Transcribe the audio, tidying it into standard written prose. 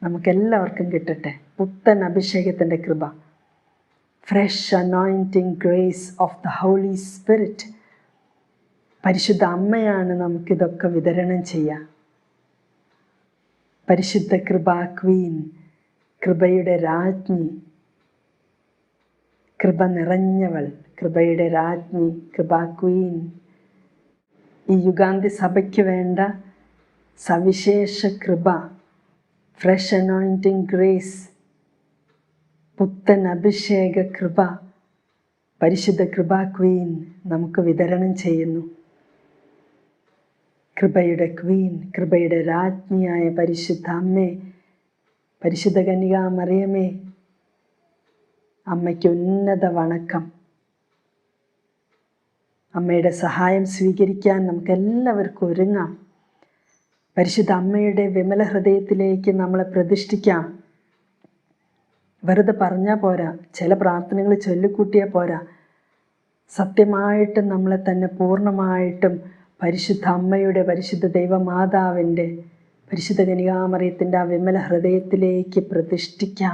നമുക്കെല്ലാവർക്കും കിട്ടട്ടെ പുത്തൻ അഭിഷേകത്തിൻ്റെ കൃപ. Fresh anointing grace of the holy spirit. പരിശുദ്ധ അമ്മയാണ് നമുക്കിതൊക്കെ വിതരണം ചെയ്യുക. പരിശുദ്ധ കൃപാ ക്വീൻ, കൃപയുടെ രാജ്ഞി, കൃപ നിറഞ്ഞവൾ, കൃപയുടെ രാജ്ഞി, കൃപാ ക്വീൻ. ഈ യുഗാന്തി സഭയ്ക്ക് വേണ്ട സവിശേഷ കൃപ, ഫ്രഷ് അനോയിൻറ്റിങ് ഗ്രേസ്, പുത്തൻ അഭിഷേക കൃപ പരിശുദ്ധ കൃപാ ക്വീൻ നമുക്ക് വിതരണം ചെയ്യുന്നു. കൃപയുടെ ക്വീൻ, കൃപയുടെ രാജ്ഞിയായ പരിശുദ്ധ അമ്മേ, പരിശുദ്ധ കന്യകാ മറിയമേ, അമ്മയ്ക്ക് ഉന്നത വണക്കം. അമ്മയുടെ സഹായം സ്വീകരിക്കാൻ നമുക്കെല്ലാവർക്കും ഒരുങ്ങാം. പരിശുദ്ധ അമ്മയുടെ വിമല ഹൃദയത്തിലേക്ക് നമ്മളെ പ്രതിഷ്ഠിക്കാം. വെറുതെ പറഞ്ഞാൽ പോരാ, ചില പ്രാർത്ഥനകൾ ചൊല്ലിക്കൂട്ടിയാൽ പോരാ. സത്യമായിട്ടും നമ്മളെ തന്നെ പൂർണ്ണമായിട്ടും പരിശുദ്ധ അമ്മയുടെ, പരിശുദ്ധ ദൈവമാതാവിൻ്റെ, പരിശുദ്ധ കന്യകാമറിയത്തിൻ്റെ ആ വിമല ഹൃദയത്തിലേക്ക് പ്രതിഷ്ഠിക്കാം.